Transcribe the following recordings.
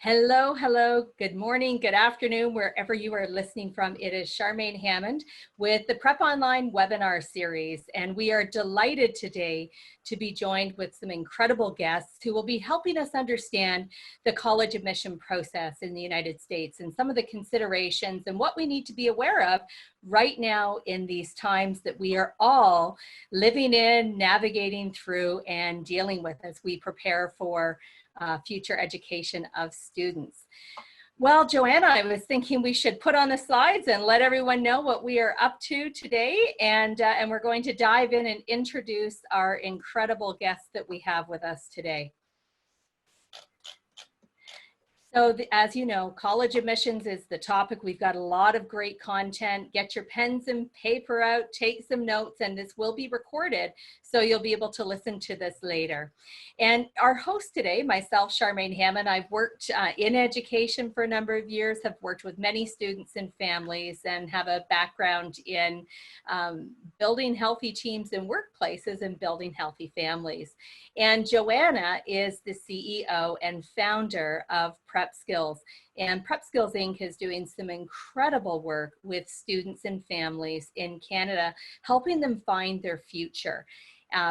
Hello, hello, good morning, good afternoon, wherever you are listening from. It is Charmaine Hammond with the Prep Online webinar series, and we are delighted today to be joined with some incredible guests who will be helping us understand the college admission process in the United States and some of the considerations and what we need to be aware of right now in these times that we are all living in, navigating through, and dealing with as we prepare for future education of students. Well, Joanna, I was thinking we should put on the slides and let everyone know what we are up to today, and we're going to dive in and introduce our incredible guests that we have with us today. So as you know, college admissions is the topic. We've got a lot of great content. Get your pens and paper out, take some notes, and this will be recorded, so you'll be able to listen to this later. And our host today, myself, Charmaine Hammond, I've worked in education for a number of years, have worked with many students and families, and have a background in building healthy teams in workplaces and building healthy families. And Joanna is the CEO and founder of Prep Skills. And Prep Skills Inc. is doing some incredible work with students and families in Canada, helping them find their future.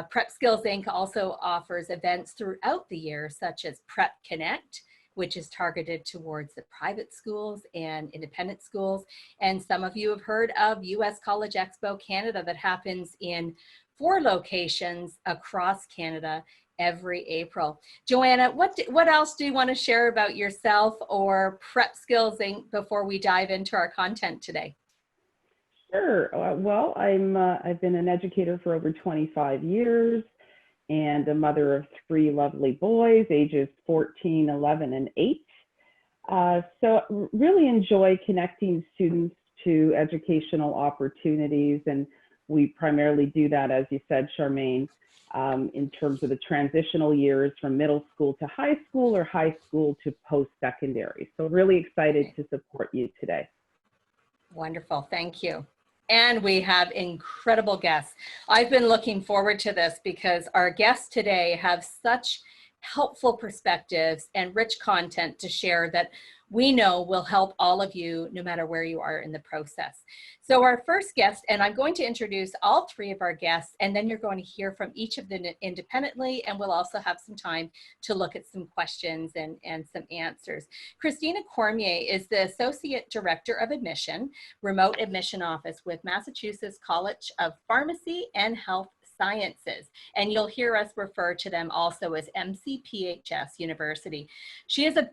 Prep Skills Inc. also offers events throughout the year, such as Prep Connect, which is targeted towards the private schools and independent schools. And some of you have heard of US College Expo Canada that happens in 4 locations across Canada every April. Joanna, what else do you want to share about yourself or Prep Skills Inc. before we dive into our content today? Sure. Well, I've been an educator for over 25 years and a mother of 3 lovely boys, ages 14, 11, and 8. So really enjoy connecting students to educational opportunities, and we primarily do that, as you said, Charmaine, in terms of the transitional years from middle school to high school or high school to post-secondary. So really excited to support you today. Wonderful, thank you. And we have incredible guests. I've been looking forward to this because our guests today have such helpful perspectives and rich content to share that we know will help all of you no matter where you are in the process. So our first guest, and I'm going to introduce all 3 of our guests, and then you're going to hear from each of them independently, and we'll also have some time to look at some questions and some answers. Christina Cormier is the Associate Director of Admission, Remote Admission Office with Massachusetts College of Pharmacy and Health Sciences, and you'll hear us refer to them also as MCPHS University. She has a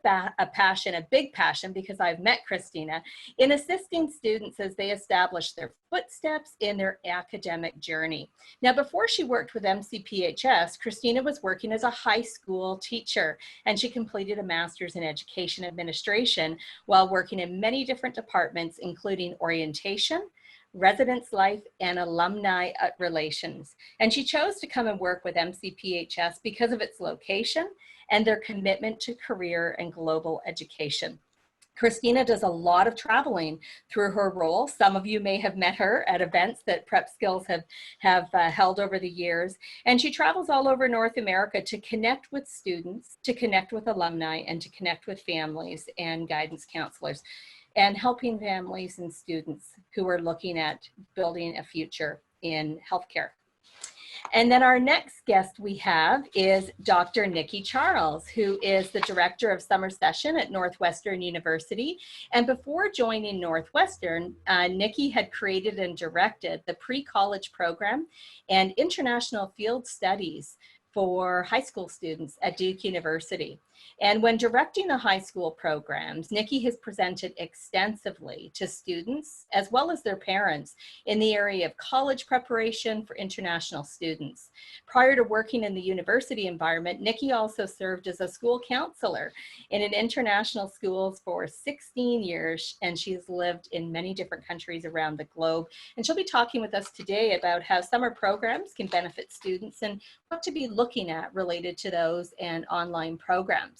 big passion, because I've met Christina, in assisting students as they establish their footsteps in their academic journey. Now, before she worked with MCPHS, Christina was working as a high school teacher, and she completed a master's in education administration while working in many different departments, including orientation, residence life, and alumni relations. And she chose to come and work with MCPHS because of its location and their commitment to career and global education. Christina does a lot of traveling through her role. Some of you may have met her at events that Prep Skills have held over the years. And she travels all over North America to connect with students, to connect with alumni, and to connect with families and guidance counselors, and helping families and students who are looking at building a future in healthcare. And then our next guest we have is Dr. Nicki Charles, who is the Director of Summer Session at Northwestern University. And before joining Northwestern, Nicki had created and directed the pre-college program and international field studies for high school students at Duke University. And when directing the high school programs, Nicki has presented extensively to students as well as their parents in the area of college preparation for international students. Prior to working in the university environment, Nicki also served as a school counselor in an international schools for 16 years, and she's lived in many different countries around the globe. And she'll be talking with us today about how summer programs can benefit students and what to be looking at related to those and online programs.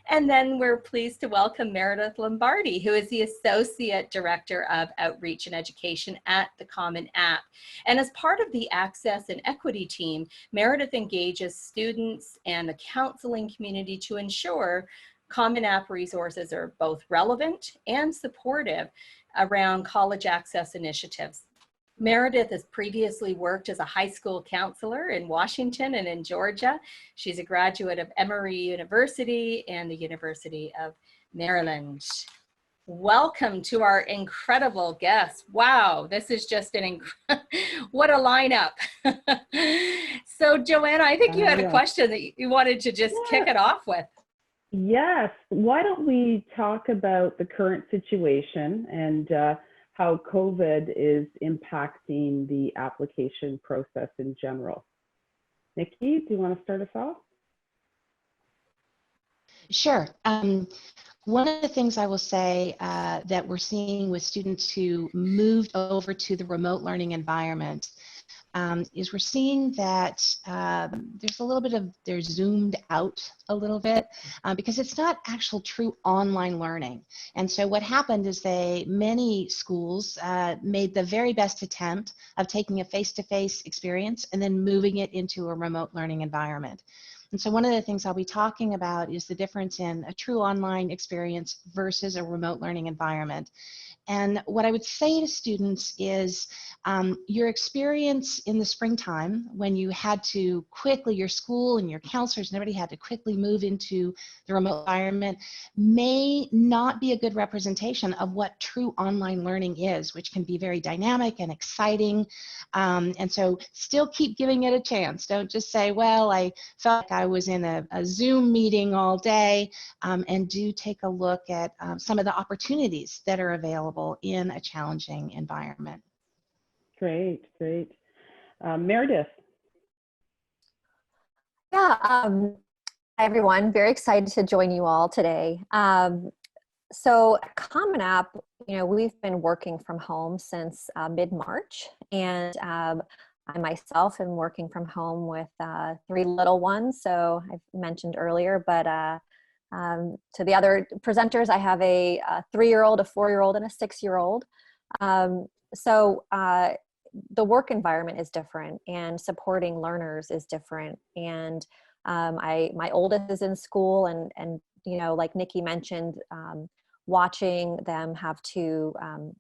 And then we're pleased to welcome Meredith Lombardi, who is the Associate Director of Outreach and Education at the Common App. And as part of the Access and Equity team, Meredith engages students and the counseling community to ensure Common App resources are both relevant and supportive around college access initiatives. Meredith has previously worked as a high school counselor in Washington and in Georgia. She's a graduate of Emory University and the University of Maryland. Welcome to our incredible guests. Wow, this is just what a lineup. So Joanna, I think you had a question that you wanted to just kick it off with. Yes, why don't we talk about the current situation and how COVID is impacting the application process in general. Nicki, do you want to start us off? Sure. One of the things I will say that we're seeing with students who moved over to the remote learning environment is we're seeing that there's a little bit of, they're zoomed out a little bit because it's not actual true online learning. And so what happened is many schools made the very best attempt of taking a face-to-face experience and then moving it into a remote learning environment. And so one of the things I'll be talking about is the difference in a true online experience versus a remote learning environment. And what I would say to students is your experience in the springtime when you had to quickly, your school and your counselors and everybody had to quickly move into the remote environment may not be a good representation of what true online learning is, which can be very dynamic and exciting. And so still keep giving it a chance. Don't just say, well, I felt like I was in a Zoom meeting all day, and do take a look at some of the opportunities that are available in a challenging environment. Great, great. Meredith. Yeah, hi everyone. Very excited to join you all today. So Common App, we've been working from home since mid-March, and I myself am working from home with 3 little ones. So I've mentioned earlier, but to the other presenters, I have a 3-year-old, a 4-year-old, and a 6-year-old. So the work environment is different, and supporting learners is different. And my oldest is in school, and like Nicki mentioned, watching them have to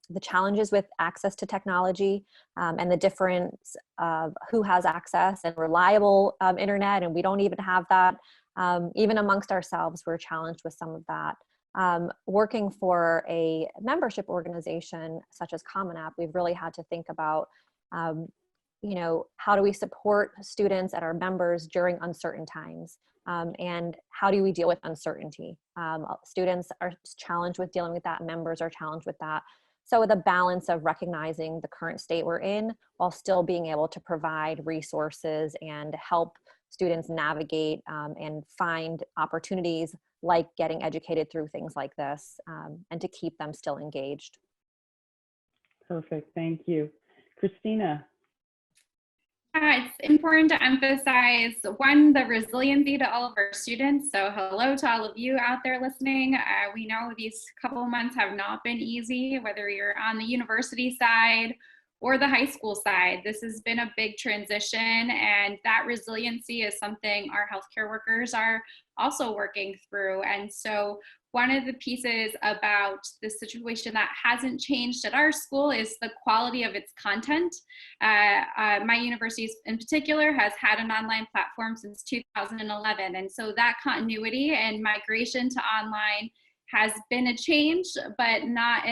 the challenges with access to technology, and the difference of who has access and reliable internet, and we don't even have that. Even amongst ourselves, we're challenged with some of that. Working for a membership organization such as Common App, we've really had to think about, how do we support students and our members during uncertain times? And how do we deal with uncertainty? Students are challenged with dealing with that, members are challenged with that. So the balance of recognizing the current state we're in while still being able to provide resources and help students navigate and find opportunities like getting educated through things like this, and to keep them still engaged. Perfect, thank you. Christina. It's important to emphasize, one, the resiliency to all of our students. So hello to all of you out there listening. We know these couple of months have not been easy, whether you're on the university side or the high school side. This has been a big transition, and that resiliency is something our healthcare workers are also working through. And so one of the pieces about the situation that hasn't changed at our school is the quality of its content. My university in particular has had an online platform since 2011. And so that continuity and migration to online has been a change, but not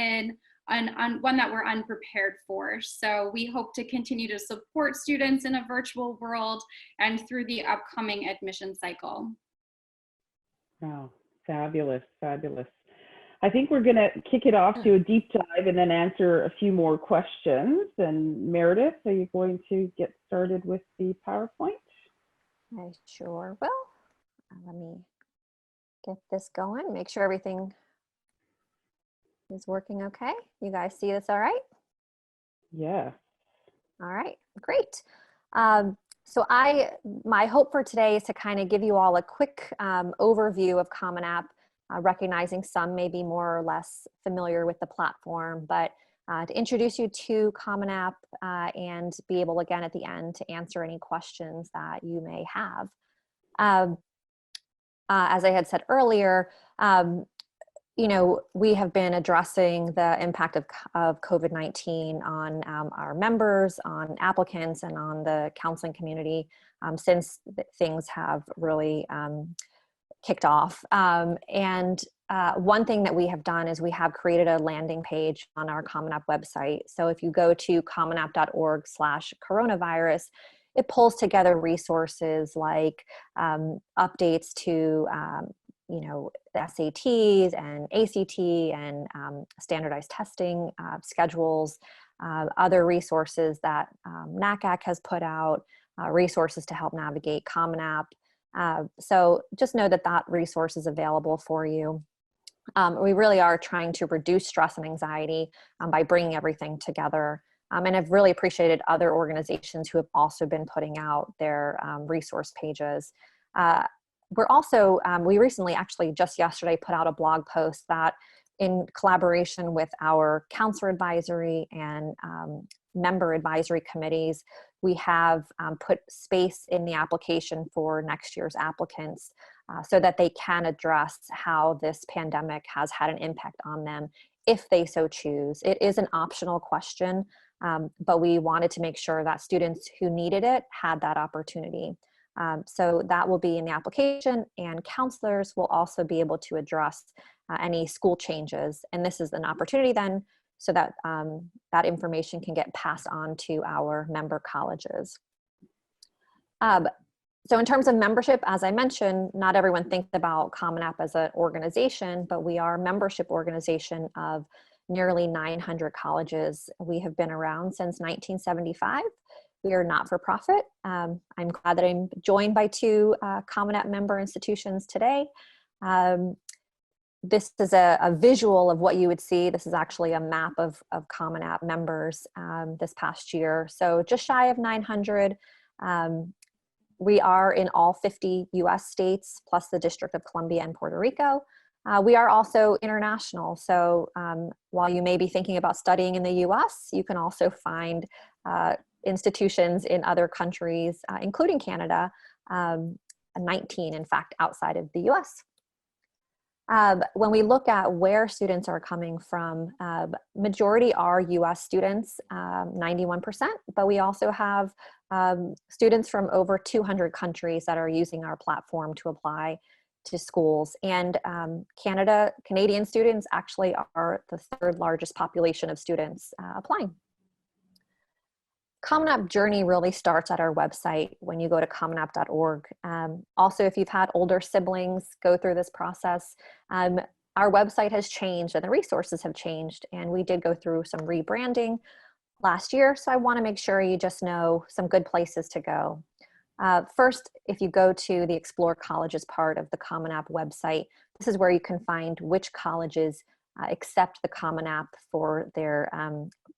one that we're unprepared for. So we hope to continue to support students in a virtual world and through the upcoming admission cycle. Wow, fabulous, fabulous. I think we're going to kick it off to a deep dive and then answer a few more questions. And Meredith, are you going to get started with the PowerPoint? I sure will. Let me get this going, make sure everything is working okay. You guys see this all right? Yeah. All right, great. So my hope for today is to kind of give you all a quick overview of Common App, recognizing some may be more or less familiar with the platform, but to introduce you to Common App and be able again at the end to answer any questions that you may have. As I had said earlier, You know, we have been addressing the impact of COVID-19 on our members, on applicants, and on the counseling community since things have really kicked off. One thing that we have done is we have created a landing page on our Common App website. So if you go to commonapp.org/coronavirus, it pulls together resources like updates to you know, the SATs and ACT and standardized testing schedules, other resources that NACAC has put out, resources to help navigate Common App. So just know that that resource is available for you. We really are trying to reduce stress and anxiety by bringing everything together. And I've really appreciated other organizations who have also been putting out their resource pages. We're also, we recently, actually just yesterday, put out a blog post that in collaboration with our counselor advisory and member advisory committees, we have put space in the application for next year's applicants so that they can address how this pandemic has had an impact on them if they so choose. It is an optional question, but we wanted to make sure that students who needed it had that opportunity. So that will be in the application, and counselors will also be able to address any school changes. And this is an opportunity then so that that information can get passed on to our member colleges. So in terms of membership, as I mentioned, not everyone thinks about Common App as an organization, but we are a membership organization of nearly 900 colleges. We have been around since 1975. We are not for profit. I'm glad that I'm joined by two Common App member institutions today. This is a visual of what you would see. This is actually a map of Common App members this past year. So just shy of 900. We are in all 50 US states, plus the District of Columbia and Puerto Rico. We are also international. So while you may be thinking about studying in the US, you can also find institutions in other countries, including Canada, 19 in fact outside of the US. When we look at where students are coming from, majority are US students, 91%, but we also have students from over 200 countries that are using our platform to apply to schools. And Canadian students actually are the third largest population of students applying. Common App journey really starts at our website when you go to commonapp.org. Also, if you've had older siblings go through this process, our website has changed and the resources have changed, and we did go through some rebranding last year, so I want to make sure you just know some good places to go. First, if you go to the Explore Colleges part of the Common App website, this is where you can find which colleges accept the Common App for their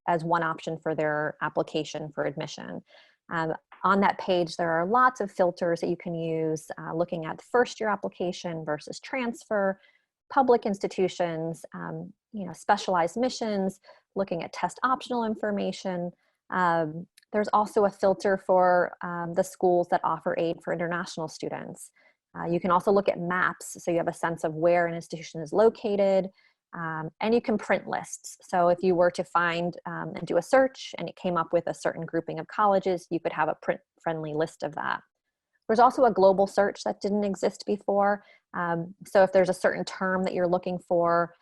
as one option for their application for admission. On that page, there are lots of filters that you can use, looking at first-year application versus transfer, public institutions, specialized missions, looking at test optional information. There's also a filter for the schools that offer aid for international students. You can also look at maps, so you have a sense of where an institution is located. And you can print lists. So if you were to find and do a search and it came up with a certain grouping of colleges, you could have a print-friendly list of that. There's also a global search that didn't exist before. So if there's a certain term that you're looking for,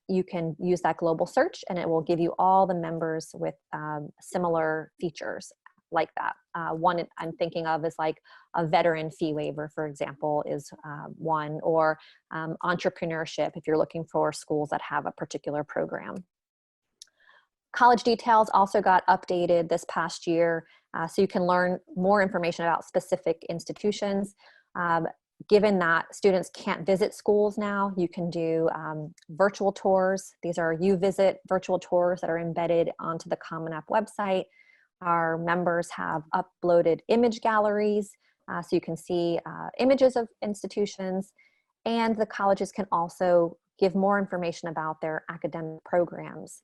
you can use that global search and it will give you all the members with similar features like that. One I'm thinking of is like a veteran fee waiver, for example, is one, or entrepreneurship if you're looking for schools that have a particular program. College details also got updated this past year, so you can learn more information about specific institutions. Given that students can't visit schools now, you can do virtual tours. These are YouVisit virtual tours that are embedded onto the Common App website. Our members have uploaded image galleries, so you can see images of institutions, and the colleges can also give more information about their academic programs.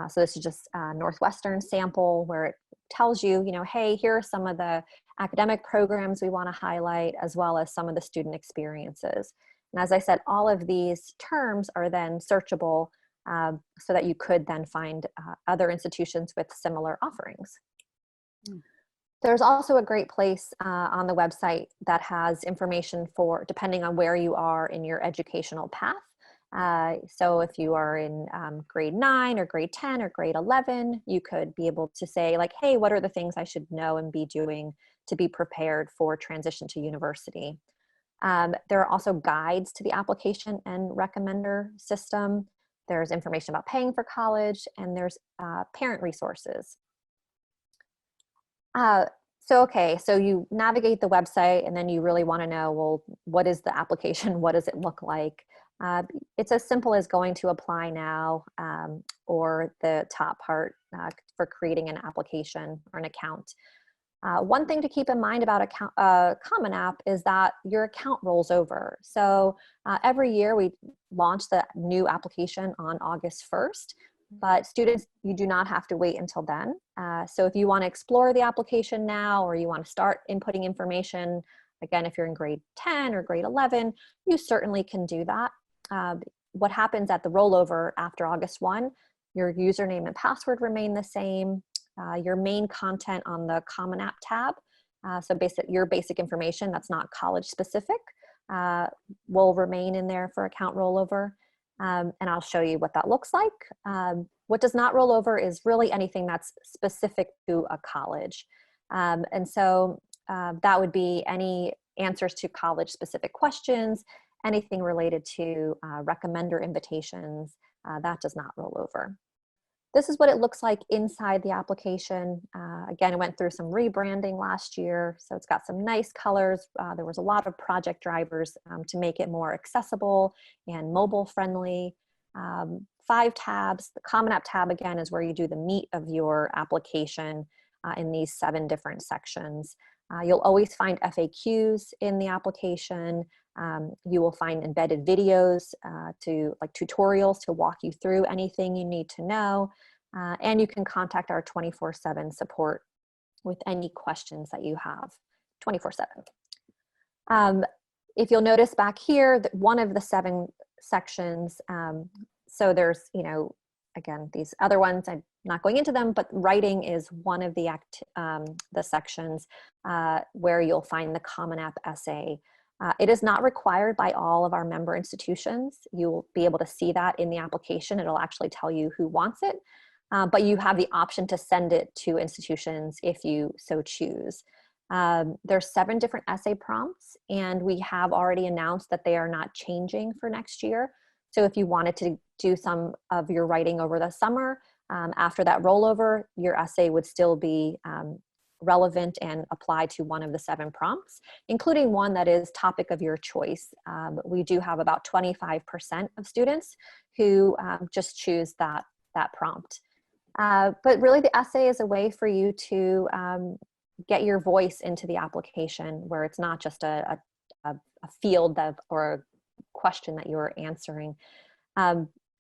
So this is just a Northwestern sample where it tells you, hey, here are some of the academic programs we want to highlight, as well as some of the student experiences. And as I said, all of these terms are then searchable so that you could then find other institutions with similar offerings. There's also a great place on the website that has information for, depending on where you are in your educational path. So if you are in grade 9 or grade 10 or grade 11, you could be able to say like, hey, what are the things I should know and be doing to be prepared for transition to university? There are also guides to the application and recommender system. There's information about paying for college, and there's parent resources. So you navigate the website, and then you really want to know, well, what is the application? What does it look like? It's as simple as going to apply now, or the top part for creating an application or an account. One thing to keep in mind about Common App is that your account rolls over. So every year we launch the new application on August 1st, but students, you do not have to wait until then. So if you want to explore the application now, or you want to start inputting information, again, if you're in grade 10 or grade 11, you certainly can do that. What happens at the rollover after August 1, your username and password remain the same. Your main content on the Common App tab, so your basic information that's not college specific, will remain in there for account rollover. And I'll show you what that looks like. What does not roll over is really anything that's specific to a college. And so that would be any answers to college specific questions, anything related to recommender invitations, that does not roll over. This is what it looks like inside the application. Again, it went through some rebranding last year, so it's got some nice colors. There was a lot of project drivers to make it more accessible and mobile friendly. 5 tabs. The Common App tab, again, is where you do the meat of your application in these 7 different sections. You'll always find FAQs in the application. You will find embedded videos like tutorials to walk you through anything you need to know. And you can contact our 24/7 support with any questions that you have, 24/7. If you'll notice back here, that one of the 7 sections, so there's, again, these other ones, I'm not going into them, but writing is one of the sections where you'll find the Common App essay. It is not required by all of our member institutions. You'll be able to see that in the application. It'll actually tell you who wants it, but you have the option to send it to institutions if you so choose. There's 7 different essay prompts, and we have already announced that they are not changing for next year. So if you wanted to do some of your writing over the summer, after that rollover, your essay would still be relevant and apply to one of the 7 prompts, including one that is topic of your choice. We do have about 25% of students who just choose that prompt. But really the essay is a way for you to get your voice into the application, where it's not just a field or a question that you're answering.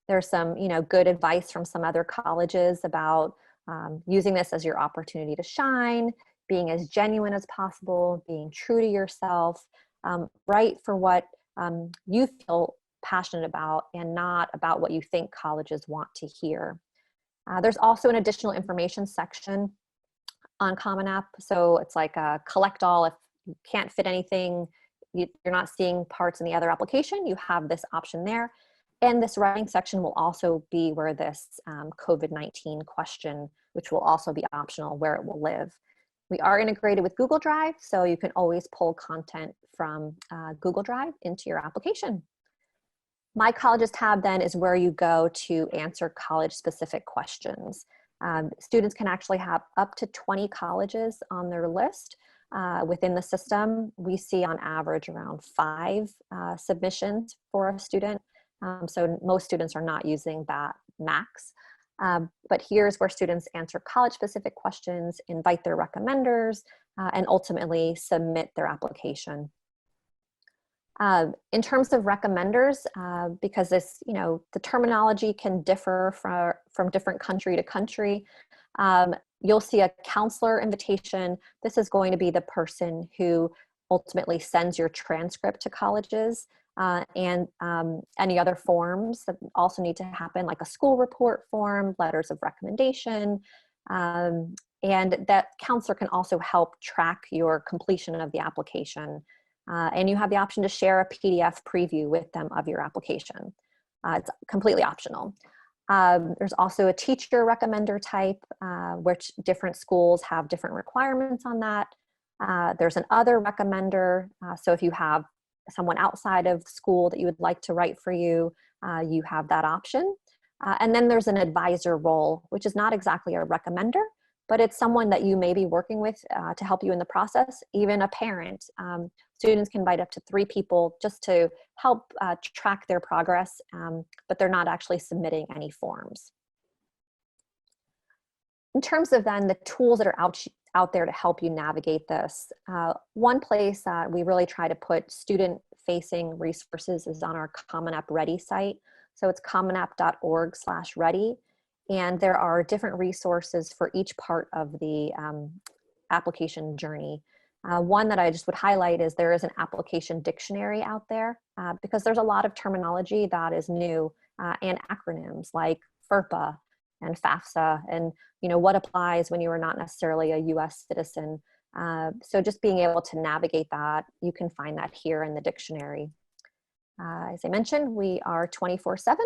There's some good advice from some other colleges about using this as your opportunity to shine, being as genuine as possible, being true to yourself, write for what you feel passionate about and not about what you think colleges want to hear. There's also an additional information section on Common App. So it's like a collect all. If you can't fit anything, you're not seeing parts in the other application, you have this option there. And this writing section will also be where this COVID-19 question, which will also be optional, where it will live. We are integrated with Google Drive, so you can always pull content from Google Drive into your application. My Colleges tab then is where you go to answer college-specific questions. Students can actually have up to 20 colleges on their list. Within the system, we see on average around 5 submissions for a student. So most students are not using that max. But here's where students answer college-specific questions, invite their recommenders, and ultimately submit their application. In terms of recommenders, because this, the terminology can differ from different country to country, you'll see a counselor invitation. This is going to be the person who ultimately sends your transcript to colleges, and any other forms that also need to happen, like a school report form, letters of recommendation, and that counselor can also help track your completion of the application. And you have the option to share a PDF preview with them of your application. It's completely optional. There's also a teacher recommender type, which different schools have different requirements on that. There's an other recommender. So if you have someone outside of school that you would like to write for you, you have that option. And then there's an advisor role, which is not exactly a recommender, but it's someone that you may be working with to help you in the process, even a parent. Students can invite up to 3 people just to help track their progress, but they're not actually submitting any forms. In terms of then the tools that are out there to help you navigate this, one place that we really try to put student-facing resources is on our Common App Ready site. So it's commonapp.org/ready. And there are different resources for each part of the application journey. One that I just would highlight is there is an application dictionary out there, because there's a lot of terminology that is new, and acronyms like FERPA and FAFSA, and what applies when you are not necessarily a US citizen. So just being able to navigate that, you can find that here in the dictionary. As I mentioned, we are 24/7.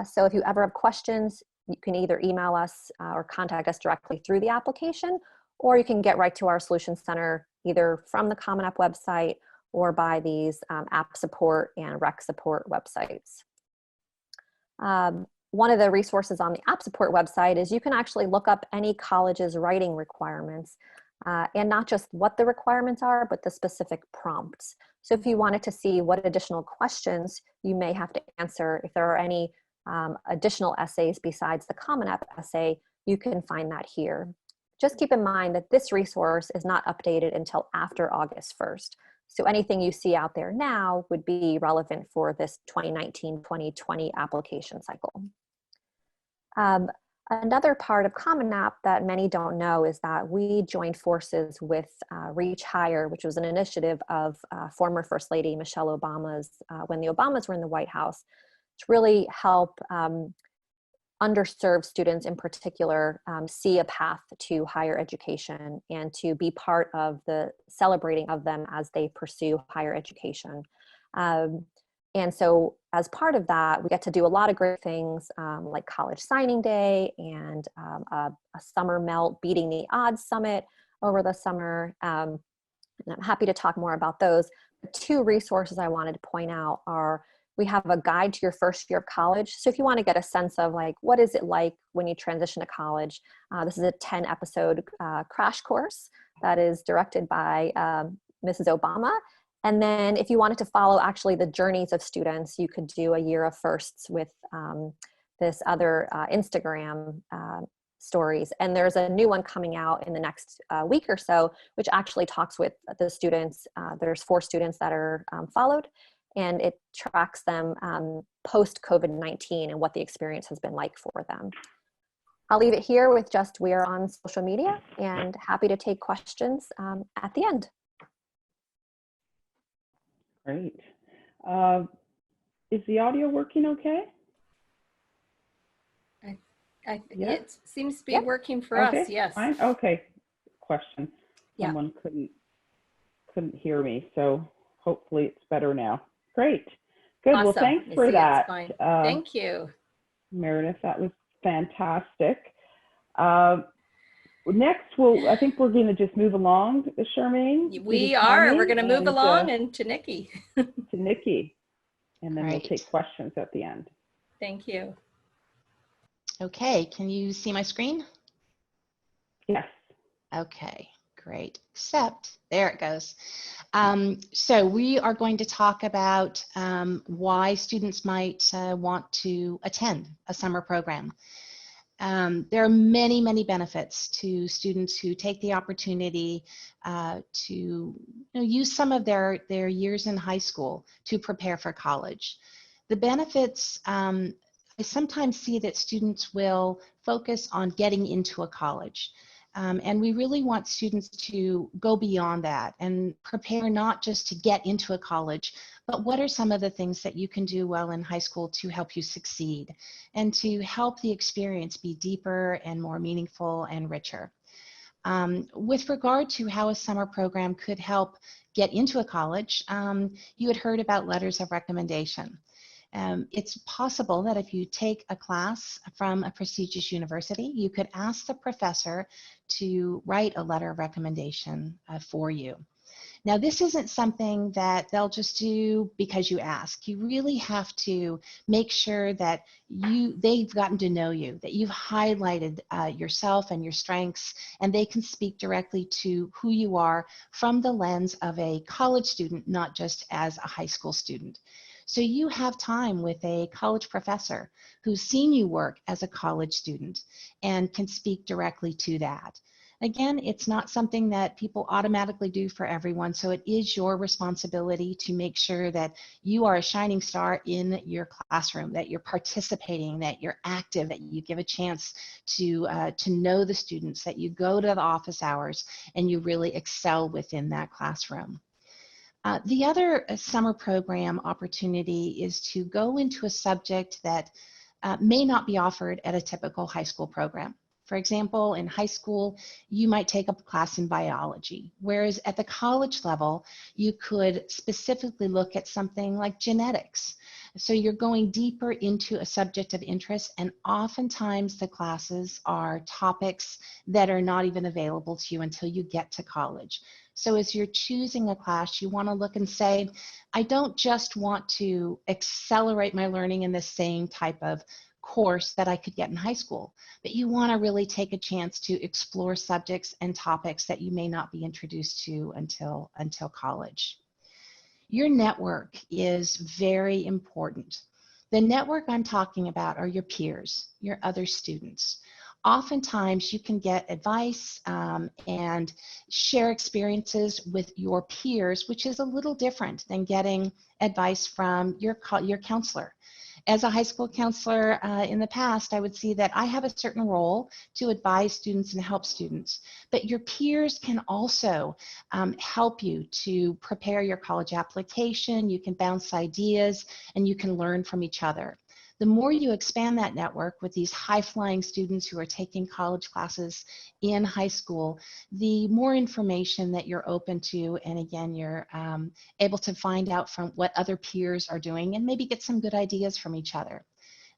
So if you ever have questions, you can either email us or contact us directly through the application, or you can get right to our Solutions Center either from the Common App website or by these app support and rec support websites. One of the resources on the app support website is you can actually look up any college's writing requirements, and not just what the requirements are, but the specific prompts. So if you wanted to see what additional questions you may have to answer, if there are any additional essays besides the Common App essay, you can find that here. Just keep in mind that this resource is not updated until after August 1st. So anything you see out there now would be relevant for this 2019-2020 application cycle. Another part of Common App that many don't know is that we joined forces with Reach Higher, which was an initiative of former First Lady Michelle Obama's, when the Obamas were in the White House, to really help underserved students in particular see a path to higher education and to be part of the celebrating of them as they pursue higher education. And so as part of that, we get to do a lot of great things like College Signing Day and a summer melt, Beating the Odds Summit over the summer. And I'm happy to talk more about those. The 2 resources I wanted to point out are, we have a guide to your first year of college. So if you want to get a sense of like, what is it like when you transition to college? This is a 10-episode crash course that is directed by Mrs. Obama. And then if you wanted to follow actually the journeys of students, you could do a year of firsts with this other Instagram stories. And there's a new one coming out in the next week or so, which actually talks with the students. There's 4 students that are followed, and it tracks them post-COVID-19 and what the experience has been like for them. I'll leave it here with just, we are on social media and happy to take questions at the end. Great. Is the audio working okay? Yeah. It seems to be working for us, yes. Fine. Okay. Question. Yeah. Someone couldn't hear me, so hopefully it's better now. Great. Good. Awesome. Well, thanks for that. Thank you. Meredith, that was fantastic. Next, I think we're going to just move along, Charmaine. We are. We're going to move along and to Nicki. To Nicki. And then we'll Right. take questions at the end. Thank you. Okay, can you see my screen? Yes. Okay, great. Except, there it goes. So we are going to talk about why students might want to attend a summer program. There are many, many benefits to students who take the opportunity to use some of their years in high school to prepare for college. The benefits, I sometimes see that students will focus on getting into a college. And we really want students to go beyond that and prepare not just to get into a college, but what are some of the things that you can do well in high school to help you succeed and to help the experience be deeper and more meaningful and richer. With regard to how a summer program could help get into a college, you had heard about letters of recommendation. It's possible that if you take a class from a prestigious university, you could ask the professor to write a letter of recommendation for you. Now, this isn't something that they'll just do because you ask. You really have to make sure that they've gotten to know you, that you've highlighted yourself and your strengths, and they can speak directly to who you are from the lens of a college student, not just as a high school student. So you have time with a college professor who's seen you work as a college student and can speak directly to that. Again, it's not something that people automatically do for everyone, so it is your responsibility to make sure that you are a shining star in your classroom, that you're participating, that you're active, that you give a chance to know the students, that you go to the office hours and you really excel within that classroom. The other summer program opportunity is to go into a subject that may not be offered at a typical high school program. For example, in high school, you might take a class in biology, whereas at the college level, you could specifically look at something like genetics. So you're going deeper into a subject of interest, and oftentimes the classes are topics that are not even available to you until you get to college. So as you're choosing a class, you want to look and say, I don't just want to accelerate my learning in the same type of course that I could get in high school, but you want to really take a chance to explore subjects and topics that you may not be introduced to until college. Your network is very important. The network I'm talking about are your peers, your other students. Oftentimes you can get advice and share experiences with your peers, which is a little different than getting advice from your counselor. As a high school counselor in the past, I would see that I have a certain role to advise students and help students, but your peers can also help you to prepare your college application. You can bounce ideas and you can learn from each other. The more you expand that network with these high-flying students who are taking college classes in high school, the more information that you're open to, and again, you're able to find out from what other peers are doing and maybe get some good ideas from each other.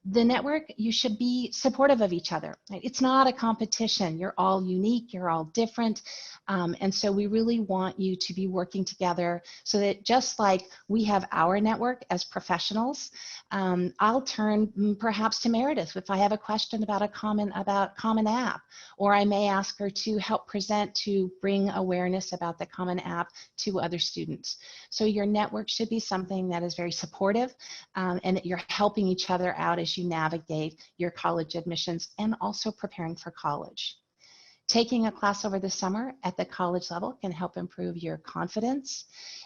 The network, you should be supportive of each other. Right? It's not a competition. You're all unique, you're all different. And so we really want you to be working together so that just like we have our network as professionals, I'll turn perhaps to Meredith if I have a question about Common App, or I may ask her to help present to bring awareness about the Common App to other students. So your network should be something that is very supportive and that you're helping each other out as you navigate your college admissions and also preparing for college. Taking a class over the summer at the college level can help improve your confidence.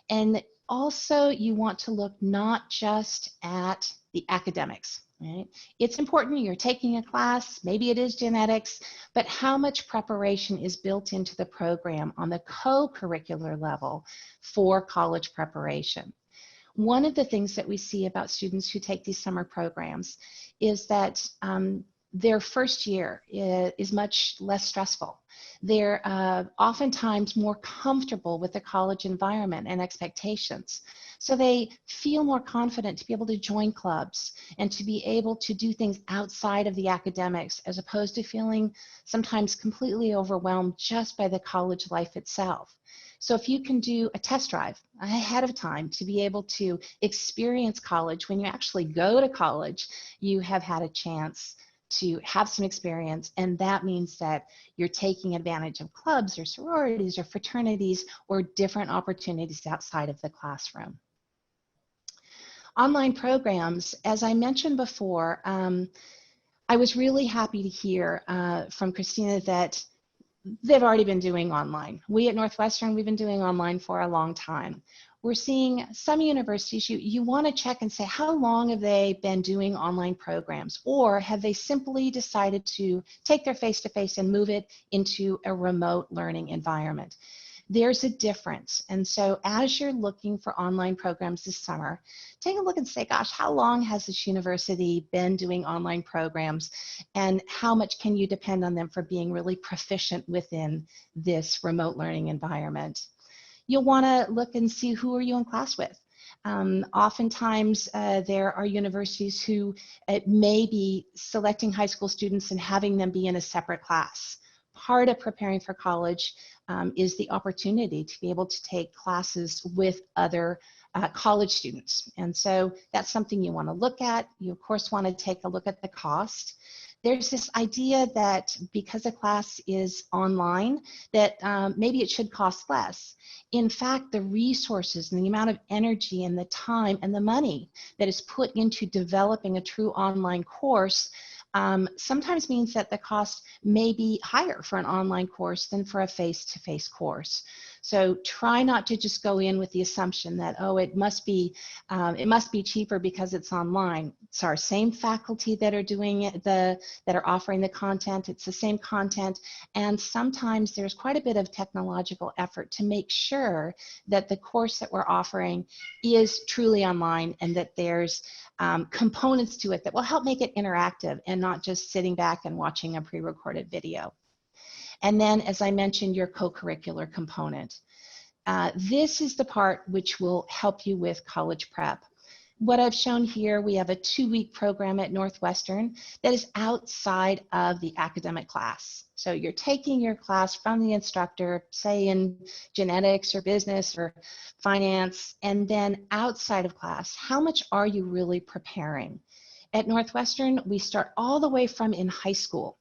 And also you want to look not just at the academics, right? It's important you're taking a class, maybe it is genetics, but how much preparation is built into the program on the co-curricular level for college preparation. One of the things that we see about students who take these summer programs is that their first year is much less stressful. They're oftentimes more comfortable with the college environment and expectations. So they feel more confident to be able to join clubs and to be able to do things outside of the academics, as opposed to feeling sometimes completely overwhelmed just by the college life itself. So if you can do a test drive ahead of time to be able to experience college, when you actually go to college, you have had a chance to have some experience, and that means that you're taking advantage of clubs or sororities or fraternities or different opportunities outside of the classroom. Online programs, as I mentioned before, I was really happy to hear from Christina that they've already been doing online. We at Northwestern, we've been doing online for a long time. we're seeing some universities, you want to check and say, how long have they been doing online programs? Or have they simply decided to take their face-to-face and move it into a remote learning environment? There's a difference. And so as you're looking for online programs this summer, take a look and say, gosh, how long has this university been doing online programs? And how much can you depend on them for being really proficient within this remote learning environment? You'll want to look and see, who are you in class with? Oftentimes, there are universities who may be selecting high school students and having them be in a separate class. Part of preparing for college is the opportunity to be able to take classes with other college students. And so that's something you want to look at. You, of course, want to take a look at the cost. There's this idea that because a class is online, that maybe it should cost less. In fact, the resources and the amount of energy and the time and the money that is put into developing a true online course sometimes means that the cost may be higher for an online course than for a face-to-face course. So try not to just go in with the assumption that, oh, it must be cheaper because it's online. It's our same faculty that are doing it, that are offering the content. It's the same content, and sometimes there's quite a bit of technological effort to make sure that the course that we're offering is truly online, and that there's components to it that will help make it interactive and not just sitting back and watching a pre-recorded video. And then, as I mentioned, your co-curricular component. This is the part which will help you with college prep. What I've shown here, we have a 2-week program at Northwestern that is outside of the academic class. So you're taking your class from the instructor, say in genetics or business or finance, and then outside of class, how much are you really preparing? At Northwestern, we start all the way from in high school.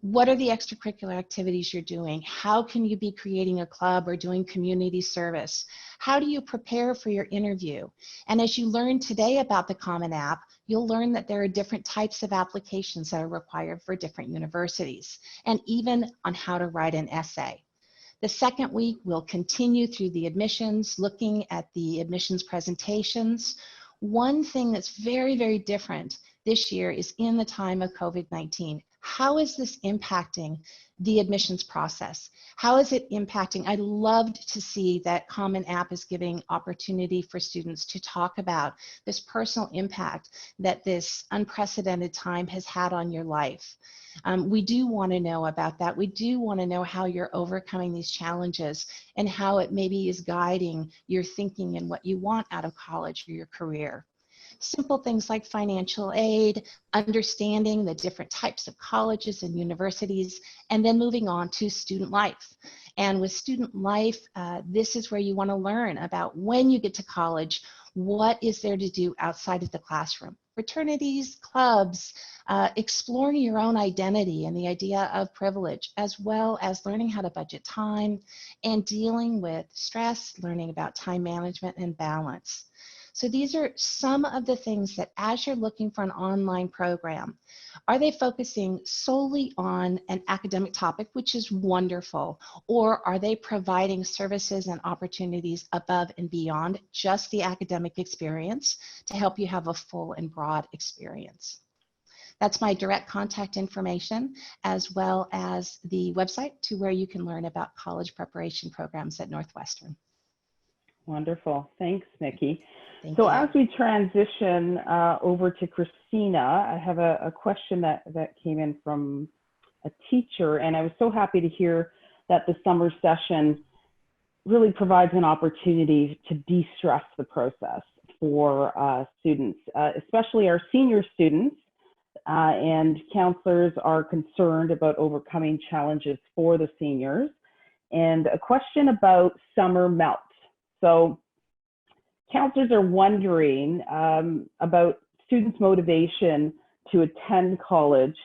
What are the extracurricular activities you're doing? How can you be creating a club or doing community service? How do you prepare for your interview? And as you learn today about the Common App, you'll learn that there are different types of applications that are required for different universities, and even on how to write an essay. The second week, we'll continue through the admissions, looking at the admissions presentations. One thing that's very, very different this year is in the time of COVID-19. How is this impacting the admissions process? How is it impacting? I loved to see that Common App is giving opportunity for students to talk about this personal impact that this unprecedented time has had on your life. We do want to know about that. We do want to know how you're overcoming these challenges and how it maybe is guiding your thinking and what you want out of college or your career. Simple things like financial aid, understanding the different types of colleges and universities, and then moving on to student life. And with student life, this is where you want to learn about when you get to college, what is there to do outside of the classroom. Fraternities, clubs, exploring your own identity and the idea of privilege, as well as learning how to budget time and dealing with stress, learning about time management and balance. So these are some of the things that, as you're looking for an online program, are they focusing solely on an academic topic, which is wonderful, or are they providing services and opportunities above and beyond just the academic experience to help you have a full and broad experience? That's my direct contact information, as well as the website to where you can learn about college preparation programs at Northwestern. Wonderful. Thanks, Nicki. Thank So you. as we transition over to Christina, I have a question that came in from a teacher, and I was so happy to hear that the summer session really provides an opportunity to de-stress the process for students, especially our senior students, and counselors are concerned about overcoming challenges for the seniors. And a question about summer melt. So counselors are wondering about students' motivation to attend college,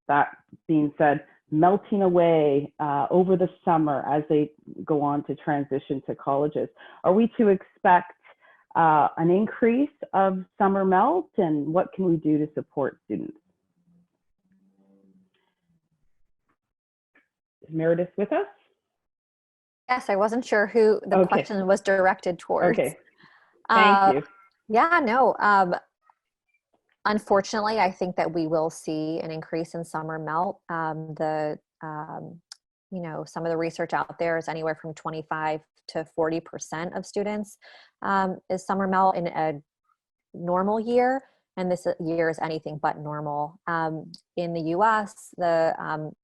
that being said, melting away over the summer as they go on to transition to colleges. Are we to expect an increase of summer melt, and what can we do to support students? Is Meredith with us? Yes, I wasn't sure who the question was directed towards. Okay. Thank you. Yeah, no. Unfortunately, I think that we will see an increase in summer melt. Some of the research out there is anywhere from 25 to 40% of students is summer melt in a normal year, and this year is anything but normal. In the US, the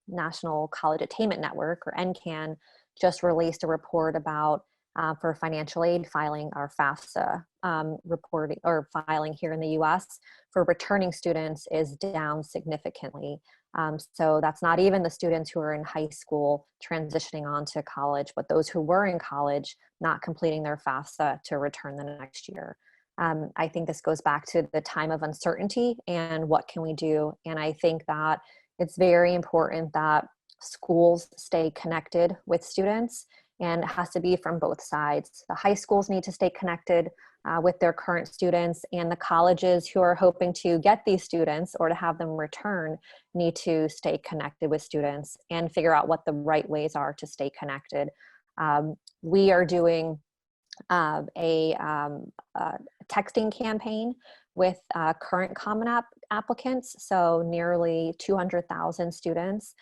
National College Attainment Network, or NCAN, just released a report about for financial aid filing, our FAFSA reporting or filing here in the US for returning students is down significantly. So that's not even the students who are in high school transitioning on to college, but those who were in college not completing their FAFSA to return the next year. I think this goes back to the time of uncertainty and what can we do. And I think that it's very important that schools stay connected with students, and it has to be from both sides. The high schools need to stay connected with their current students, and the colleges who are hoping to get these students or to have them return need to stay connected with students and figure out what the right ways are to stay connected. We are doing a texting campaign with current Common App applicants, so nearly 200,000 students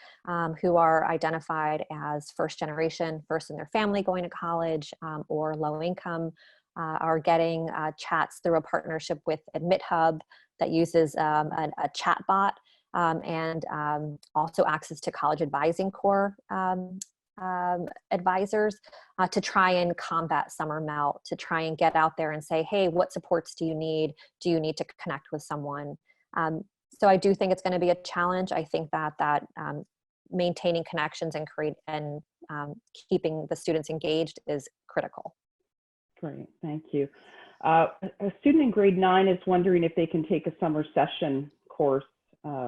who are identified as first generation, first in their family going to college, or low income, are getting chats through a partnership with AdmitHub that uses a chat bot, and also access to College Advising Corps advisors to try and combat summer melt, to try and get out there and say, hey, what supports do you need? Do you need to connect with someone? So I do think it's going to be a challenge. I think that maintaining connections and keeping the students engaged is critical. Great, thank you. A student in grade 9 is wondering if they can take a summer session course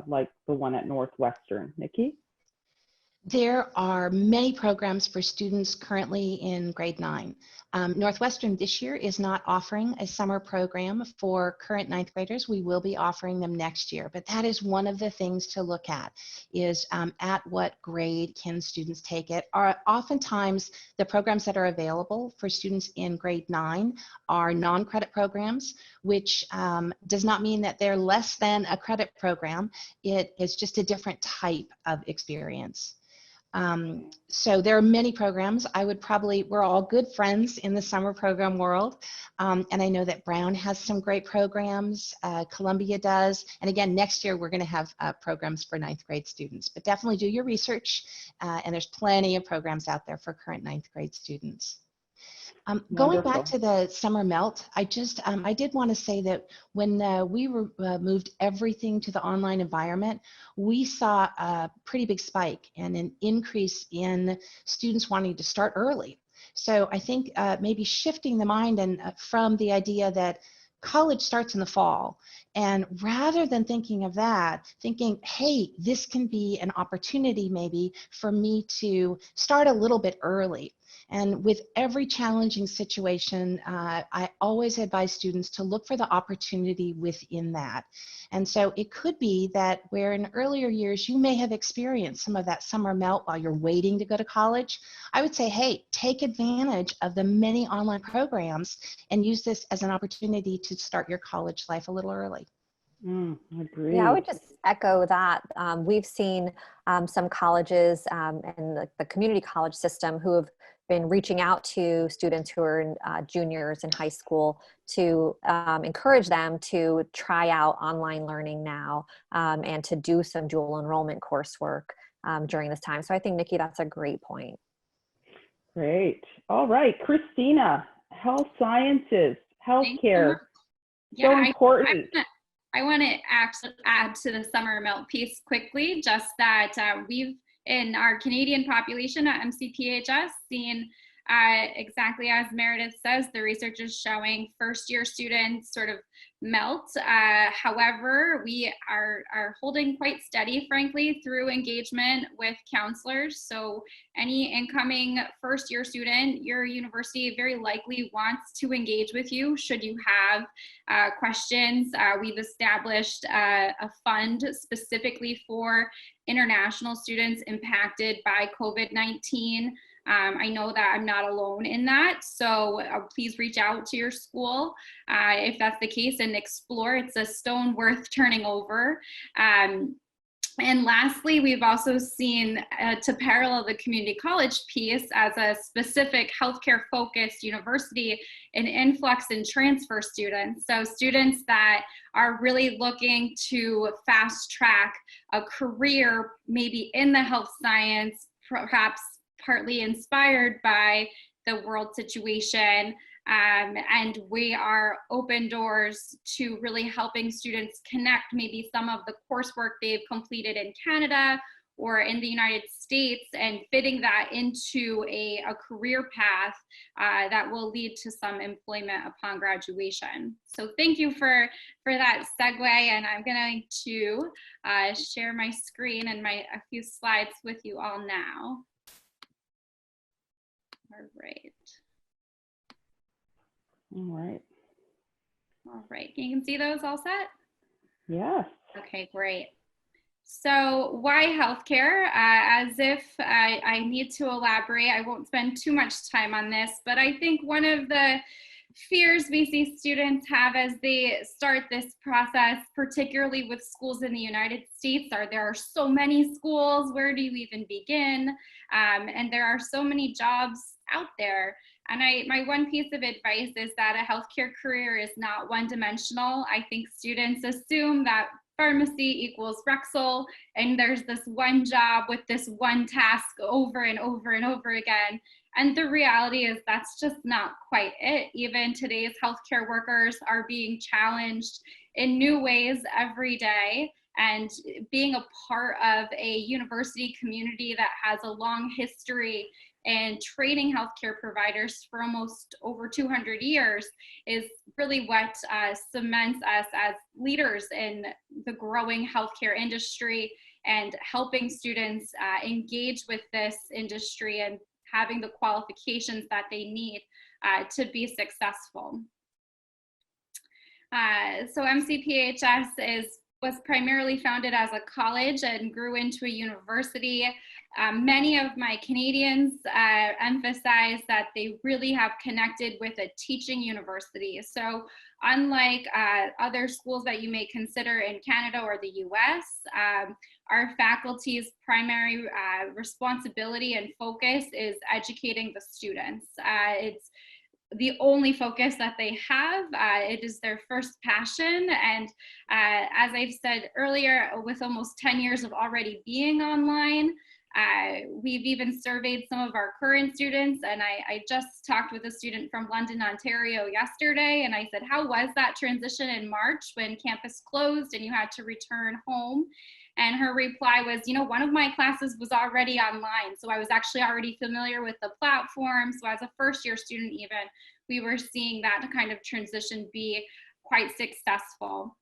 like the one at Northwestern. Nicki? There are many programs for students currently in grade 9. Northwestern this year is not offering a summer program for current 9th graders. We will be offering them next year, but that is one of the things to look at, is at what grade can students take it. Oftentimes the programs that are available for students in grade 9 are non-credit programs, which does not mean that they're less than a credit program. It is just a different type of experience. So there are many programs. We're all good friends in the summer program world. And I know that Brown has some great programs, Columbia does. And again, next year we're gonna have programs for 9th grade students, but definitely do your research. And there's plenty of programs out there for current 9th grade students. Going back to the summer melt, I did want to say that when we moved everything to the online environment, we saw a pretty big spike and an increase in students wanting to start early. So I think maybe shifting the mind and from the idea that college starts in the fall, and rather than thinking of that, thinking, hey, this can be an opportunity maybe for me to start a little bit early. And with every challenging situation, I always advise students to look for the opportunity within that. And so it could be that where in earlier years you may have experienced some of that summer melt while you're waiting to go to college, I would say, hey, take advantage of the many online programs and use this as an opportunity to start your college life a little early. Agreed. Yeah, I would just echo that. We've seen some colleges and the community college system who have been reaching out to students who are juniors in high school to encourage them to try out online learning now and to do some dual enrollment coursework during this time. So I think, Nicki, that's a great point. Great. All right, Christina, health sciences, healthcare, so important. I want to add to the summer melt piece quickly, just that we've, in our Canadian population at MCPHS, seen exactly as Meredith says, the research is showing first-year students sort of melt. However, we are holding quite steady, frankly, through engagement with counselors. So any incoming first-year student, your university very likely wants to engage with you should you have questions. We've established a fund specifically for international students impacted by COVID-19. I know that I'm not alone in that, so please reach out to your school if that's the case and explore. It's a stone worth turning over. And lastly, we've also seen, to parallel the community college piece, as a specific healthcare focused university, an influx in transfer students. So students that are really looking to fast track a career, maybe in the health science, perhaps partly inspired by the world situation. And we are open doors to really helping students connect maybe some of the coursework they've completed in Canada or in the United States and fitting that into a career path that will lead to some employment upon graduation. So thank you for that segue, and I'm going to share my screen and a few slides with you all now. All right. All right, you can see those all set? Yes. Okay, great. So why healthcare? As if I need to elaborate, I won't spend too much time on this, but I think one of the fears we see students have as they start this process, particularly with schools in the United States, there are so many schools, where do you even begin? And there are so many jobs out there. And my one piece of advice is that a healthcare career is not one-dimensional. I think students assume that pharmacy equals Rexall, and there's this one job with this one task over and over and over again. And the reality is that's just not quite it. Even today's healthcare workers are being challenged in new ways every day. And being a part of a university community that has a long history and training healthcare providers for almost over 200 years is really what cements us as leaders in the growing healthcare industry and helping students engage with this industry and having the qualifications that they need to be successful. So MCPHS was primarily founded as a college and grew into a university. Many of my Canadians emphasize that they really have connected with a teaching university. So unlike other schools that you may consider in Canada or the US, our faculty's primary responsibility and focus is educating the students. It's the only focus that they have. It is their first passion. And as I've said earlier, with almost 10 years of already being online, we've even surveyed some of our current students. And I just talked with a student from London, Ontario yesterday. And I said, how was that transition in March when campus closed and you had to return home? And her reply was, you know, one of my classes was already online. So I was actually already familiar with the platform. So as a first year student even, we were seeing that kind of transition be quite successful.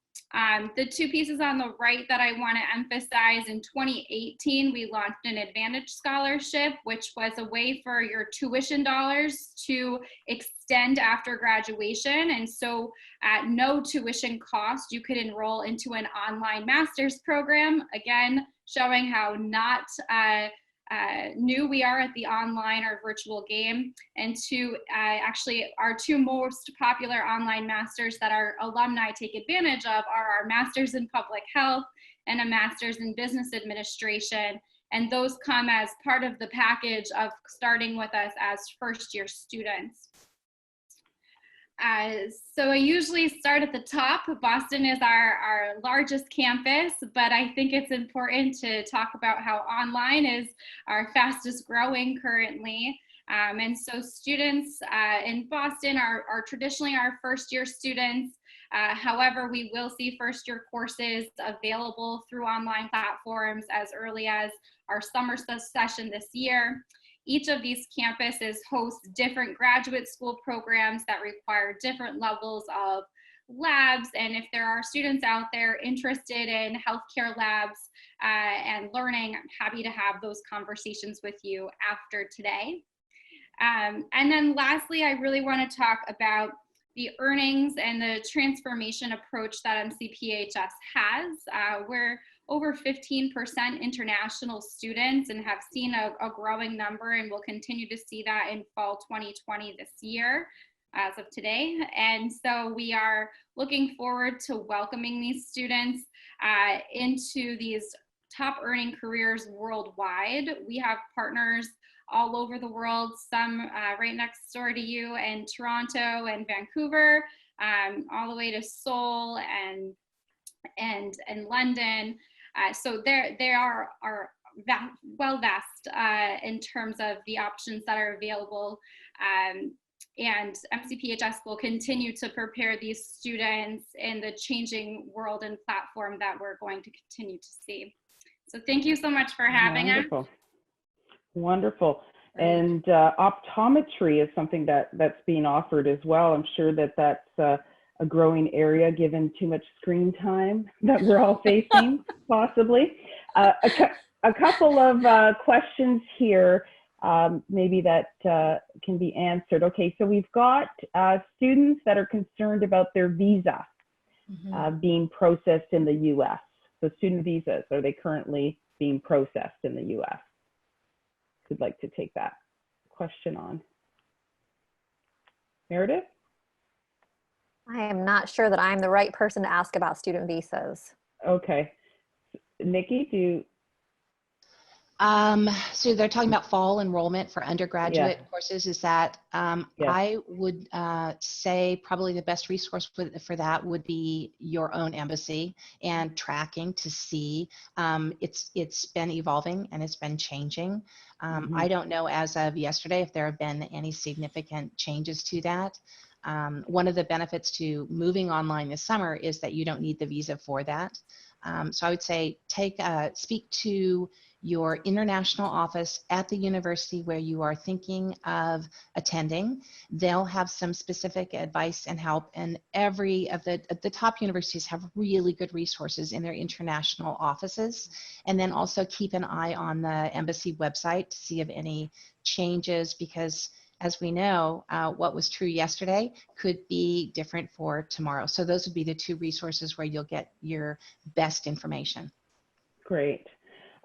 The two pieces on the right that I want to emphasize, in 2018, we launched an Advantage Scholarship, which was a way for your tuition dollars to extend after graduation. And so at no tuition cost, you could enroll into an online master's program, again, showing how not new we are at the online or virtual game. And actually our two most popular online masters that our alumni take advantage of are our Masters in Public Health and a Master's in Business Administration. And those come as part of the package of starting with us as first year students. So I usually start at the top. Boston is our largest campus, but I think it's important to talk about how online is our fastest growing currently. And so students in Boston are traditionally our first year students. However, we will see first year courses available through online platforms as early as our summer session this year. Each of these campuses hosts different graduate school programs that require different levels of labs. And if there are students out there interested in healthcare labs and learning, I'm happy to have those conversations with you after today. And then lastly, I really want to talk about the earnings and the transformation approach that MCPHS has. We're over 15% international students and have seen a growing number, and will continue to see that in fall 2020 this year as of today. And so we are looking forward to welcoming these students into these top earning careers worldwide. We have partners all over the world, some right next door to you in Toronto and Vancouver, all the way to Seoul and London. So they are well vast in terms of the options that are available. And MCPHS will continue to prepare these students in the changing world and platform that we're going to continue to see. So thank you so much for having us. Wonderful. And optometry is something that's being offered as well. I'm sure that's a growing area given too much screen time that we're all facing, possibly. A couple of questions here, maybe that can be answered. Okay, so we've got students that are concerned about their visa being processed in the US. So student visas, are they currently being processed in the US? Who'd like to take that question on? Meredith? I am not sure that I'm the right person to ask about student visas. Okay. Nicki, do you? So they're talking about fall enrollment for undergraduate courses. Is that, I would say probably the best resource for that would be your own embassy and tracking to see. It's been evolving and it's been changing. I don't know as of yesterday if there have been any significant changes to that. One of the benefits to moving online this summer is that you don't need the visa for that. So I would say speak to your international office at the university where you are thinking of attending. They'll have some specific advice and help, and every of the top universities have really good resources in their international offices. And then also keep an eye on the embassy website to see if any changes, because as we know, what was true yesterday could be different for tomorrow. So those would be the two resources where you'll get your best information. Great.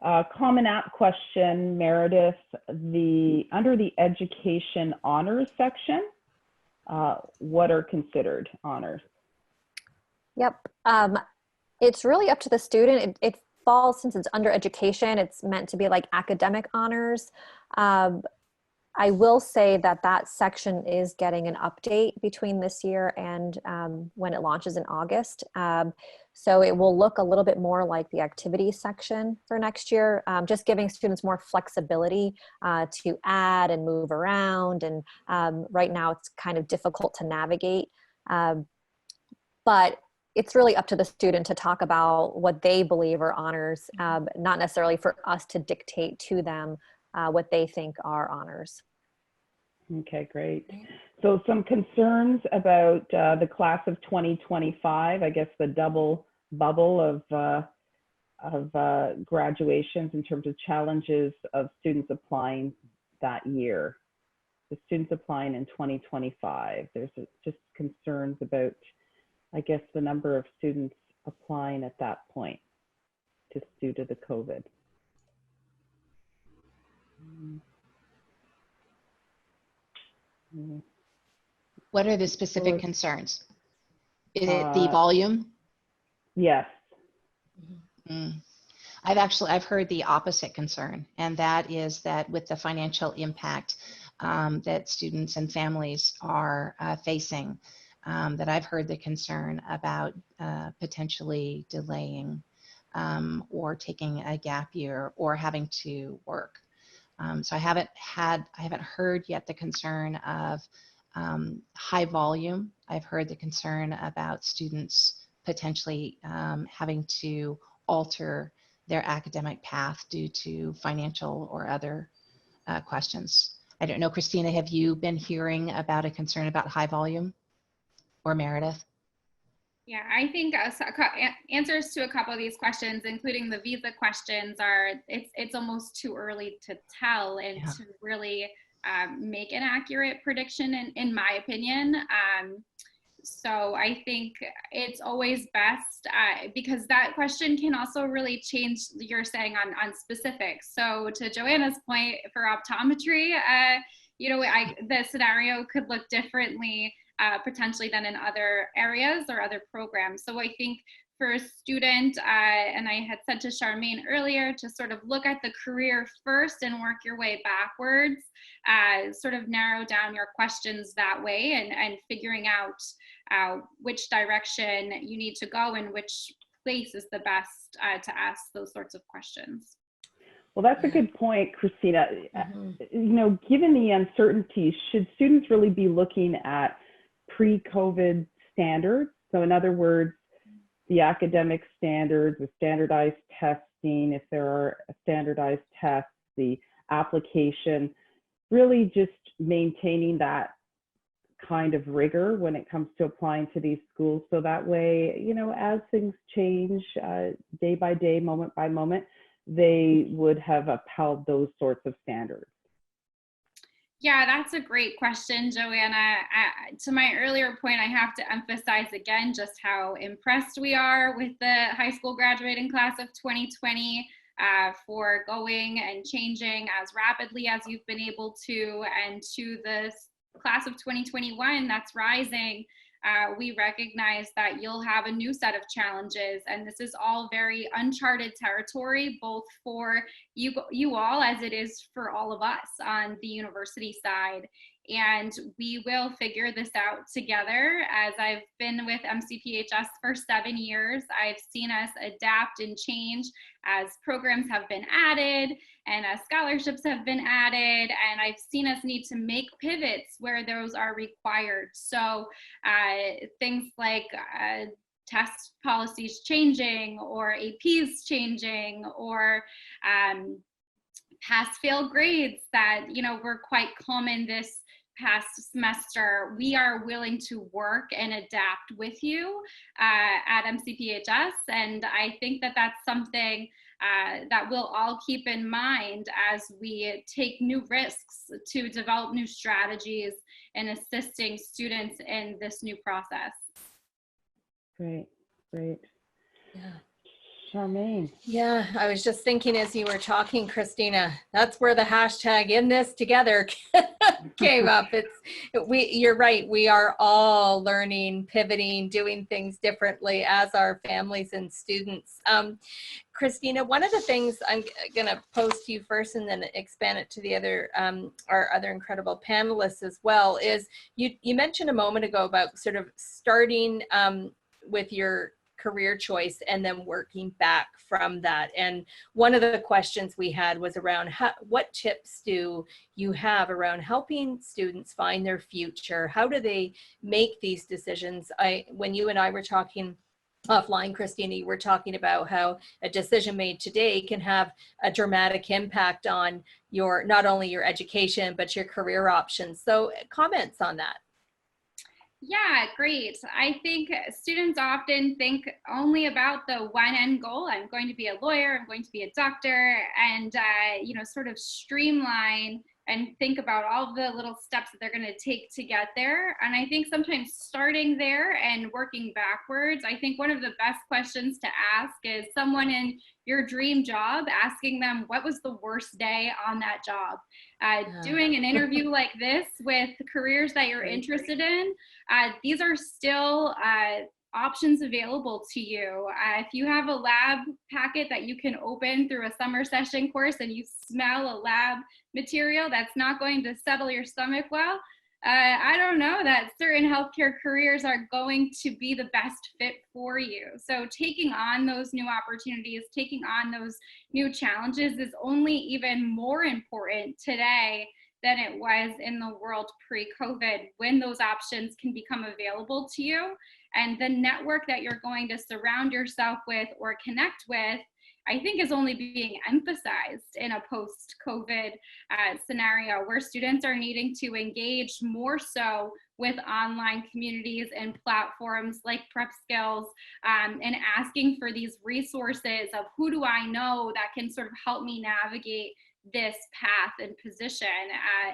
Common App question, Meredith. Under the education honors section, what are considered honors? Yep. It's really up to the student. It falls, since it's under education, it's meant to be like academic honors. I will say that section is getting an update between this year and when it launches in August. So it will look a little bit more like the activities section for next year, just giving students more flexibility to add and move around. And right now it's kind of difficult to navigate. But it's really up to the student to talk about what they believe are honors, not necessarily for us to dictate to them what they think are honors. Okay, great. So some concerns about the class of 2025, I guess the double bubble of graduations in terms of challenges of students applying that year. The students applying in 2025, there's just concerns about, I guess, the number of students applying at that point, just due to the COVID. What are the specific concerns? Is it the volume? Yes. I've heard the opposite concern, and that is that with the financial impact that students and families are facing, that I've heard the concern about potentially delaying or taking a gap year or having to work. So I haven't heard yet the concern of high volume. I've heard the concern about students potentially having to alter their academic path due to financial or other questions. I don't know, Christina, have you been hearing about a concern about high volume, or Meredith? Yeah, I think answers to a couple of these questions, including the visa questions, are it's almost too early to tell and to really make an accurate prediction, in my opinion. So I think it's always best because that question can also really change, you're saying, on specifics. So to Joanna's point, for optometry, the scenario could look differently potentially than in other areas or other programs. So I think for a student, and I had said to Charmaine earlier, to sort of look at the career first and work your way backwards, sort of narrow down your questions that way, and figuring out which direction you need to go and which place is the best to ask those sorts of questions. Well, that's a good point, Christina. Given the uncertainty, should students really be looking at pre-COVID standards? So in other words, the academic standards, the standardized testing, if there are standardized tests, the application, really just maintaining that kind of rigor when it comes to applying to these schools. So that way, as things change day by day, moment by moment, they would have upheld those sorts of standards. Yeah, that's a great question, Joanna. To my earlier point, I have to emphasize again just how impressed we are with the high school graduating class of 2020 for going and changing as rapidly as you've been able to, and to the class of 2021 that's rising. We recognize that you'll have a new set of challenges, and this is all very uncharted territory, both for you all as it is for all of us on the university side. And we will figure this out together. As I've been with MCPHS for 7 years, I've seen us adapt and change as programs have been added and as scholarships have been added, and I've seen us need to make pivots where those are required. So things like test policies changing, or APs changing, or pass-fail grades that were quite common this past semester. We are willing to work and adapt with you at MCPHS, and I think that that's something that we'll all keep in mind as we take new risks to develop new strategies and assisting students in this new process. Great. Yeah. Charmaine. Yeah, I was just thinking as you were talking, Christina, that's where the hashtag "in this together" came up. You're right. We are all learning, pivoting, doing things differently as our families and students. Christina, one of the things I'm going to pose to you first, and then expand it to the other, our other incredible panelists as well, is you mentioned a moment ago about sort of starting with your career choice and then working back from that. And one of the questions we had was around what tips do you have around helping students find their future? How do they make these decisions? When you and I were talking offline, Christina, you were talking about how a decision made today can have a dramatic impact on not only your education, but your career options. So comments on that. Yeah, great. I think students often think only about the one end goal. I'm going to be a lawyer, I'm going to be a doctor, and sort of streamline and think about all the little steps that they're going to take to get there. And I think sometimes starting there and working backwards, I think one of the best questions to ask is someone in your dream job, asking them what was the worst day on that job. Doing an interview like this with careers that you're interested in, these are still options available to you. If you have a lab packet that you can open through a summer session course and you smell a lab material that's not going to settle your stomach well, I don't know that certain healthcare careers are going to be the best fit for you. So taking on those new opportunities, taking on those new challenges is only even more important today than it was in the world pre-COVID, when those options can become available to you. And the network that you're going to surround yourself with or connect with, I think, is only being emphasized in a post-COVID scenario where students are needing to engage more so with online communities and platforms like Prep Skills, and asking for these resources of who do I know that can sort of help me navigate this path and position.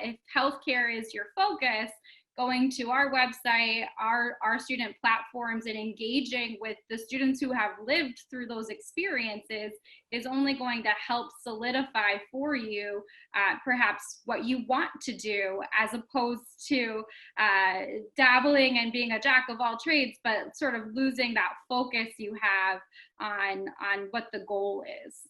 If healthcare is your focus, going to our website, our student platforms, and engaging with the students who have lived through those experiences is only going to help solidify for you perhaps what you want to do, as opposed to dabbling and being a jack of all trades, but sort of losing that focus you have on what the goal is.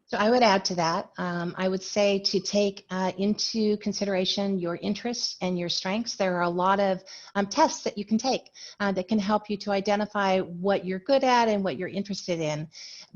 So I would add to that. I would say to take into consideration your interests and your strengths. There are a lot of tests that you can take that can help you to identify what you're good at and what you're interested in.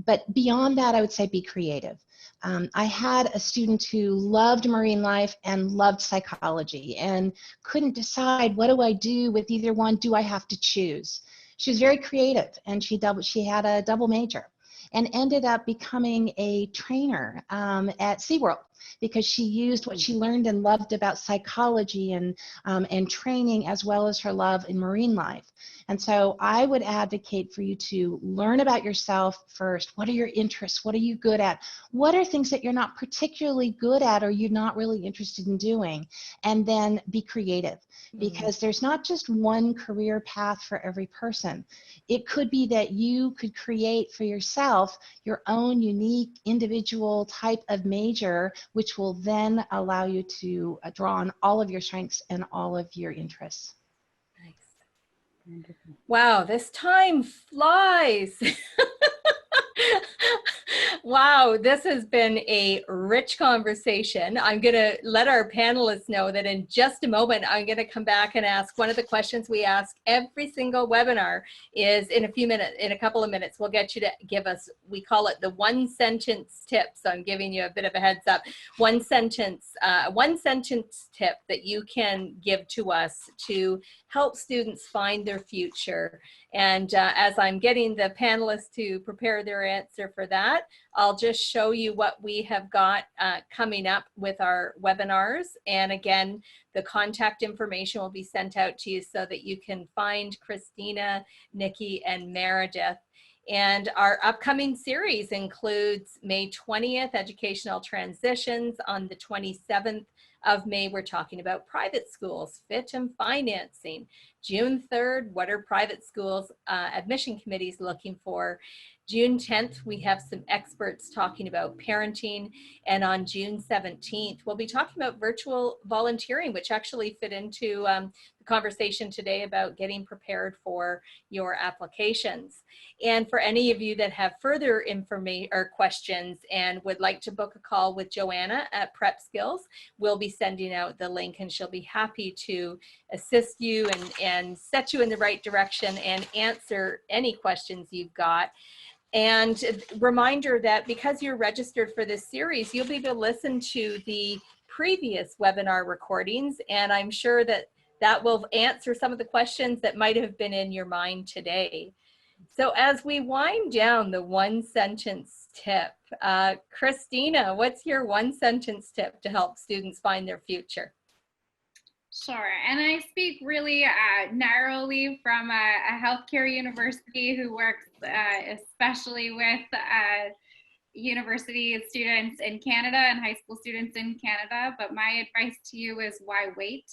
But beyond that, I would say be creative. I had a student who loved marine life and loved psychology and couldn't decide, what do I do with either one? Do I have to choose? She was very creative, and she had a double major and ended up becoming a trainer at SeaWorld, because she used what she learned and loved about psychology and training, as well as her love in marine life. And so I would advocate for you to learn about yourself first. What are your interests? What are you good at? What are things that you're not particularly good at or you're not really interested in doing? And then be creative, because there's not just one career path for every person. It could be that you could create for yourself your own unique individual type of major, which will then allow you to draw on all of your strengths and all of your interests. Nice. Wow, this time flies. Wow, this has been a rich conversation. I'm going to let our panelists know that in just a moment, I'm going to come back and ask one of the questions we ask every single webinar is in a couple of minutes, we'll get you to give us, we call it the one sentence tip. So I'm giving you a bit of a heads up. One sentence tip that you can give to us to help students find their future. And as I'm getting the panelists to prepare their answer for that, I'll just show you what we have got coming up with our webinars. And again, the contact information will be sent out to you so that you can find Christina, Nicki, and Meredith. And our upcoming series includes May 20th, Educational Transitions. On the 27th of May, we're talking about private schools, fit and financing. June 3rd, what are private schools admission committees looking for? June 10th, we have some experts talking about parenting. And on June 17th, we'll be talking about virtual volunteering, which actually fit into the conversation today about getting prepared for your applications. And for any of you that have further information or questions and would like to book a call with Joanna at Prep Skills, we'll be sending out the link, and she'll be happy to assist you and set you in the right direction and answer any questions you've got. And reminder that because you're registered for this series, you'll be able to listen to the previous webinar recordings, and I'm sure that that will answer some of the questions that might have been in your mind today. So as we wind down the one sentence tip, Christina, what's your one sentence tip to help students find their future? Sure, and I speak really narrowly from a healthcare university who works especially with university students in Canada and high school students in Canada. But my advice to you is, why wait?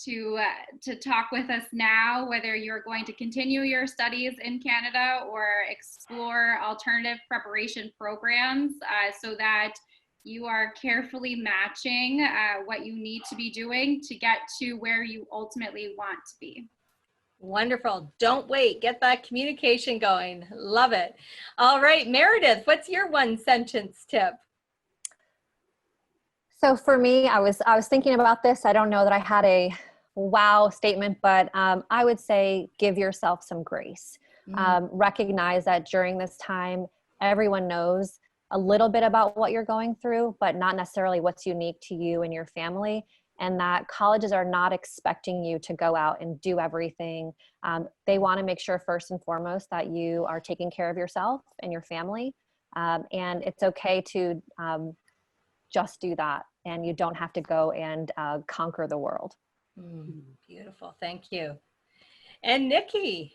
To talk with us now, whether you're going to continue your studies in Canada or explore alternative preparation programs so that you are carefully matching what you need to be doing to get to where you ultimately want to be. Wonderful. Don't wait. Get that communication going. Love it. All right, Meredith, what's your one sentence tip? So for me, I was thinking about this. I don't know that I had a wow statement, but I would say give yourself some grace. Recognize that during this time, everyone knows a little bit about what you're going through, but not necessarily what's unique to you and your family. And that colleges are not expecting you to go out and do everything. They want to make sure first and foremost that you are taking care of yourself and your family. And it's okay to just do that. And you don't have to go and conquer the world. Beautiful. Thank you. And Nicki.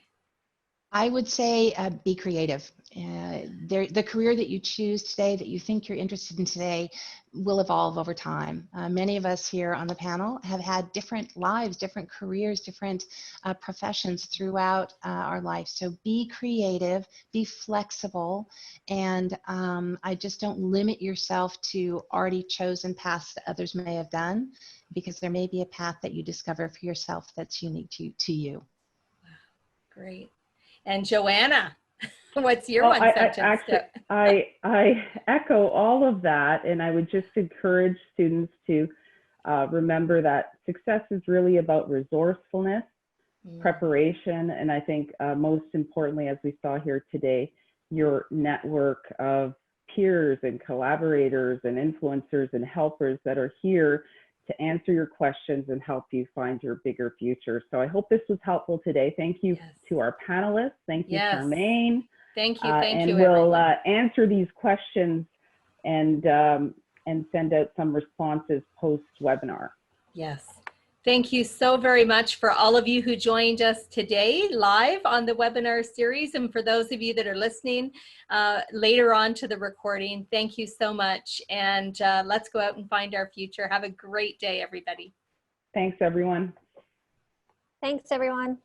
I would say be creative. The career that you choose today, that you think you're interested in today, will evolve over time. Many of us here on the panel have had different lives, different careers, different professions throughout our life. So be creative, be flexible, and I just don't limit yourself to already chosen paths that others may have done, because there may be a path that you discover for yourself that's unique to you. Great. And Joanna, what's your Well, one sentence tip? I echo all of that, and I would just encourage students to remember that success is really about resourcefulness, preparation, and I think most importantly, as we saw here today, your network of peers and collaborators and influencers and helpers that are here to answer your questions and help you find your bigger future. So I hope this was helpful today. Thank you to our panelists. Thank you, Charmaine. Thank you. And we'll answer these questions and send out some responses post-webinar. Yes. Thank you so very much for all of you who joined us today live on the webinar series. And for those of you that are listening later on to the recording, thank you so much. And let's go out and find our future. Have a great day, everybody. Thanks, everyone. Thanks, everyone.